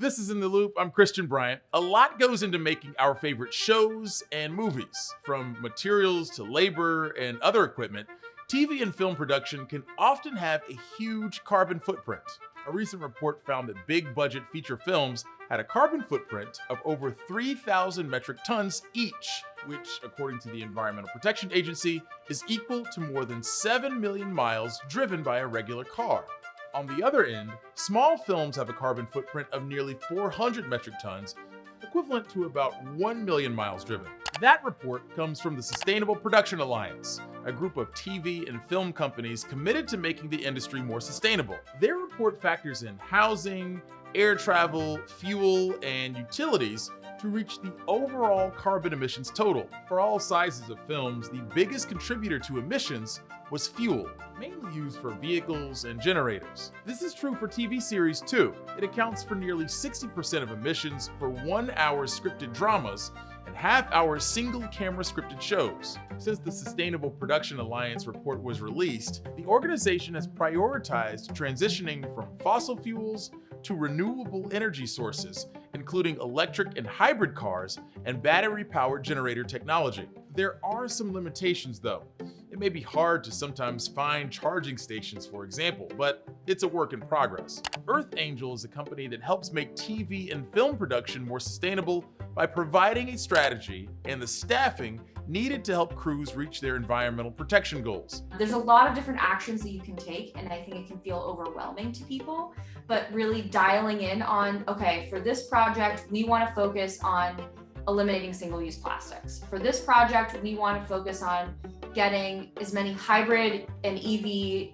This is In the Loop. I'm Christian Bryant. A lot goes into making our favorite shows and movies. From materials to labor and other equipment, TV and film production can often have a huge carbon footprint. A recent report found that big budget feature films had a carbon footprint of over 3,000 metric tons each, which, according to the Environmental Protection Agency, is equal to more than 7 million miles driven by a regular car. On the other end, small films have a carbon footprint of nearly 400 metric tons, equivalent to about 1 million miles driven. That report comes from the Sustainable Production Alliance, a group of TV and film companies committed to making the industry more sustainable. Their report factors in housing, air travel, fuel, and utilities to reach the overall carbon emissions total. For all sizes of films, the biggest contributor to emissions was fuel, mainly used for vehicles and generators. This is true for TV series too. It accounts for nearly 60% of emissions for 1 hour scripted dramas and half-hour single-camera scripted shows. Since the Sustainable Production Alliance report was released, the organization has prioritized transitioning from fossil fuels to renewable energy sources, including electric and hybrid cars and battery-powered generator technology. There are some limitations though. It may be hard to sometimes find charging stations, for example, but it's a work in progress. Earth Angel is a company that helps make TV and film production more sustainable by providing a strategy and the staffing needed to help crews reach their environmental protection goals. There's a lot of different actions that you can take, and I think it can feel overwhelming to people, but really dialing in on, okay, for this project, we want to focus on eliminating single-use plastics. For this project, we want to focus on getting as many hybrid and EV,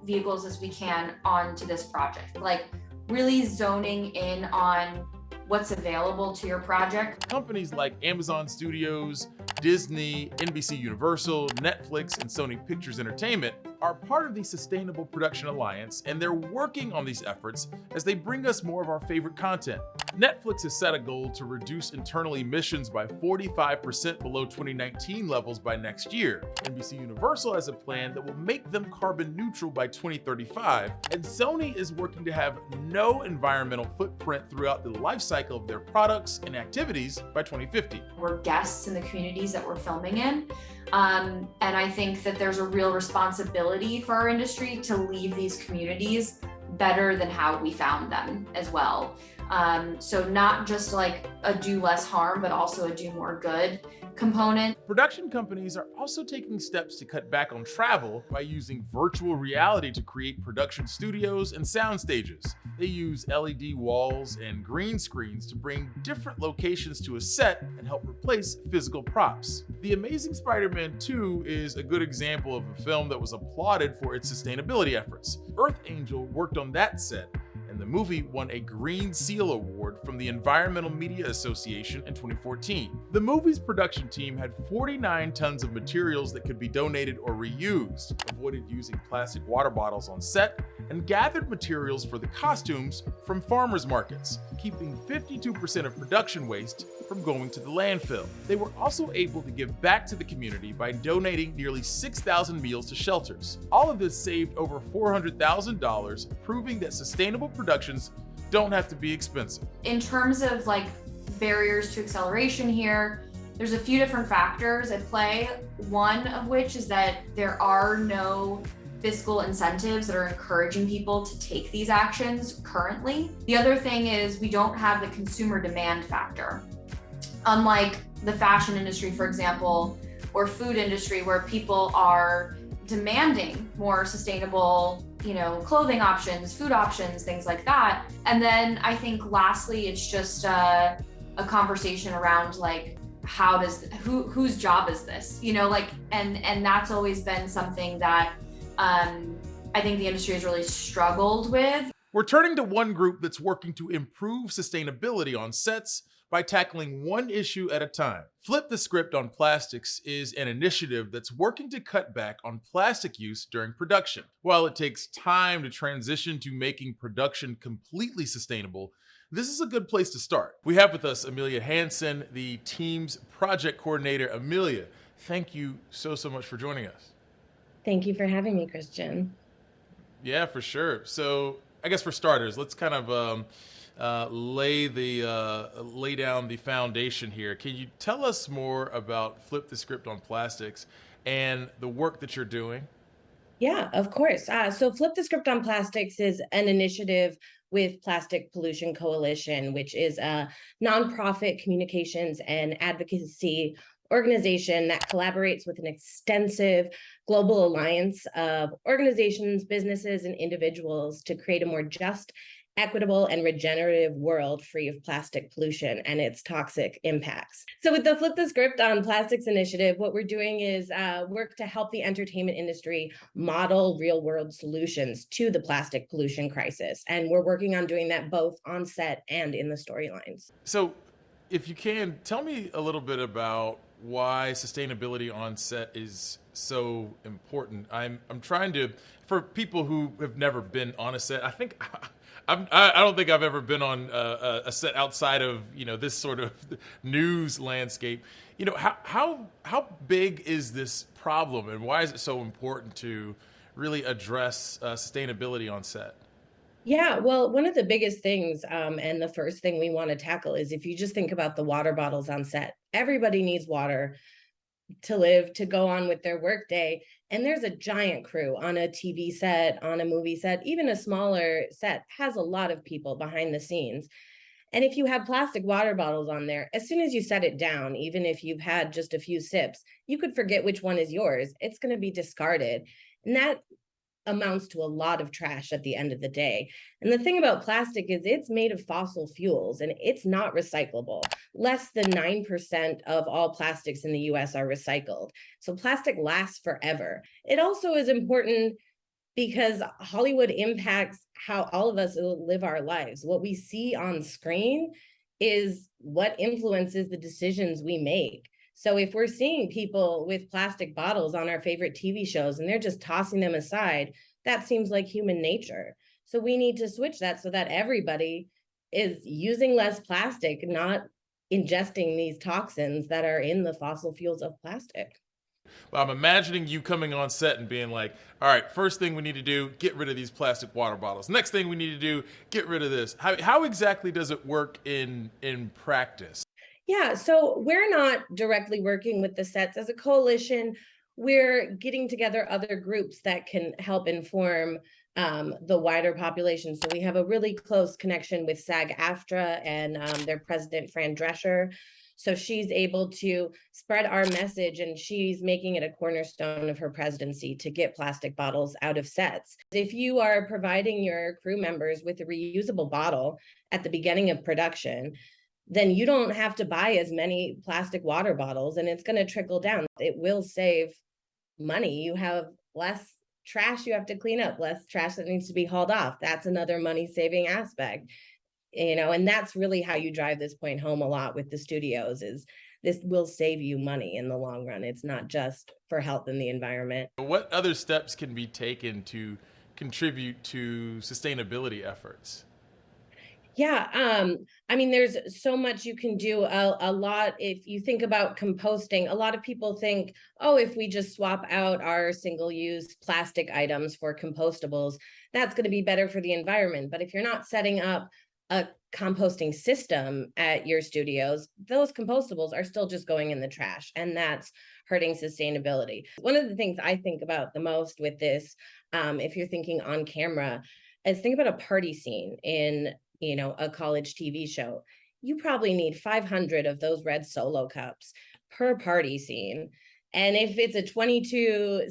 vehicles as we can onto this project. Like really zoning in on what's available to your project. Companies like Amazon Studios, Disney, NBC Universal, Netflix, and Sony Pictures Entertainment are part of the Sustainable Production Alliance, and they're working on these efforts as they bring us more of our favorite content. Netflix has set a goal to reduce internal emissions by 45% below 2019 levels by next year. NBC Universal has a plan that will make them carbon neutral by 2035, and Sony is working to have no environmental footprint throughout the life cycle of their products and activities by 2050. We're guests in the communities that we're filming in, and I think that there's a real responsibility for our industry to leave these communities better than how we found them as well. So not just like a do less harm, but also a do more good component. Production companies are also taking steps to cut back on travel by using virtual reality to create production studios and sound stages. They use LED walls and green screens to bring different locations to a set and help replace physical props. The Amazing Spider-Man 2 is a good example of a film that was applauded for its sustainability efforts. Earth Angel worked on that set, and the movie won a Green Seal Award from the Environmental Media Association in 2014. The movie's production team had 49 tons of materials that could be donated or reused, avoided using plastic water bottles on set, and gathered materials for the costumes from farmers markets, keeping 52% of production waste from going to the landfill. They were also able to give back to the community by donating nearly 6,000 meals to shelters. All of this saved over $400,000, proving that sustainable productions don't have to be expensive. In terms of like barriers to acceleration here, there's a few different factors at play. One of which is that there are no fiscal incentives that are encouraging people to take these actions currently. The other thing is we don't have the consumer demand factor. Unlike the fashion industry, for example, or food industry, where people are demanding more sustainable, clothing options, food options, things like that. And then I think lastly, it's just a conversation around like, whose job is this? And that's always been something that I think the industry has really struggled with. We're turning to one group that's working to improve sustainability on sets by tackling one issue at a time. Flip the Script on Plastics is an initiative that's working to cut back on plastic use during production. While it takes time to transition to making production completely sustainable, this is a good place to start. We have with us Amelia Hansen, the team's project coordinator. Amelia, thank you so much for joining us. Thank you for having me, Christian. Yeah, for sure. So I guess for starters, let's kind of lay down the foundation here. Can you tell us more about Flip the Script on Plastics and the work that you're doing? Yeah, of course. So Flip the Script on Plastics is an initiative with Plastic Pollution Coalition, which is a nonprofit communications and advocacy organization that collaborates with an extensive global alliance of organizations, businesses, and individuals to create a more just, equitable, and regenerative world free of plastic pollution and its toxic impacts. So with the Flip the Script on Plastics initiative, what we're doing is work to help the entertainment industry model real world solutions to the plastic pollution crisis. And we're working on doing that both on set and in the storylines. So, if you can, tell me a little bit about why sustainability on set is so important. I'm trying to, for people who have never been on a set, I don't think I've ever been on a set outside of this sort of news landscape. How big is this problem, and why is it so important to really address sustainability on set? Yeah, well, one of the biggest things, and the first thing we want to tackle is if you just think about the water bottles on set, everybody needs water to live, to go on with their workday. And there's a giant crew on a TV set, on a movie set, even a smaller set has a lot of people behind the scenes. And if you have plastic water bottles on there, as soon as you set it down, even if you've had just a few sips, you could forget which one is yours. It's going to be discarded. And that amounts to a lot of trash at the end of the day. And the thing about plastic is it's made of fossil fuels and it's not recyclable. Less than 9% of all plastics in the US are recycled. So plastic lasts forever. It also is important because Hollywood impacts how all of us live our lives. What we see on screen is what influences the decisions we make. So if we're seeing people with plastic bottles on our favorite TV shows and they're just tossing them aside, that seems like human nature. So we need to switch that so that everybody is using less plastic, not ingesting these toxins that are in the fossil fuels of plastic. Well, I'm imagining you coming on set and being like, all right, first thing we need to do, get rid of these plastic water bottles. Next thing we need to do, get rid of this. How exactly does it work in practice? Yeah, so we're not directly working with the sets as a coalition. We're getting together other groups that can help inform the wider population. So we have a really close connection with SAG-AFTRA and their president, Fran Drescher. So she's able to spread our message, and she's making it a cornerstone of her presidency to get plastic bottles out of sets. If you are providing your crew members with a reusable bottle at the beginning of production, then you don't have to buy as many plastic water bottles, and it's going to trickle down. It will save money. You have less trash you have to clean up, less trash that needs to be hauled off. That's another money saving aspect. And that's really how you drive this point home a lot with the studios is this will save you money in the long run. It's not just for health and the environment. What other steps can be taken to contribute to sustainability efforts? Yeah, I mean, there's so much you can do. A lot, if you think about composting, a lot of people think, oh, if we just swap out our single-use plastic items for compostables, that's going to be better for the environment. But if you're not setting up a composting system at your studios, those compostables are still just going in the trash, and that's hurting sustainability. One of the things I think about the most with this, if you're thinking on camera, is think about a party scene in a college TV show. You probably need 500 of those red Solo cups per party scene. And if it's a 22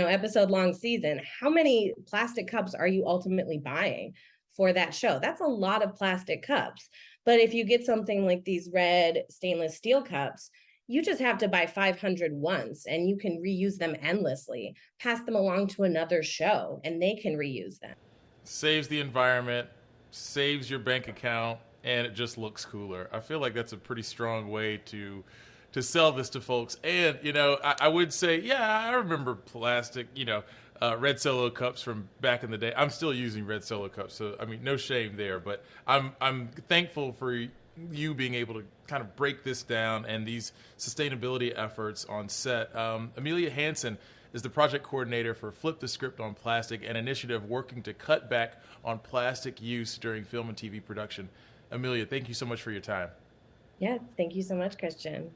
episode long season, how many plastic cups are you ultimately buying for that show? That's a lot of plastic cups. But if you get something like these red stainless steel cups, you just have to buy 500 once and you can reuse them endlessly, pass them along to another show and they can reuse them. Saves the environment, saves your bank account, and it just looks cooler. I feel like that's a pretty strong way to sell this to folks. And I would say, yeah, I remember plastic, red Solo cups from back in the day. I'm still using red Solo cups, so I mean, no shame there. But I'm thankful for you being able to kind of break this down and these sustainability efforts on set. Amelia, Hansen, is the project coordinator for Flip the Script on Plastic, an initiative working to cut back on plastic use during film and TV production. Amelia, thank you so much for your time. Yeah, thank you so much, Christian.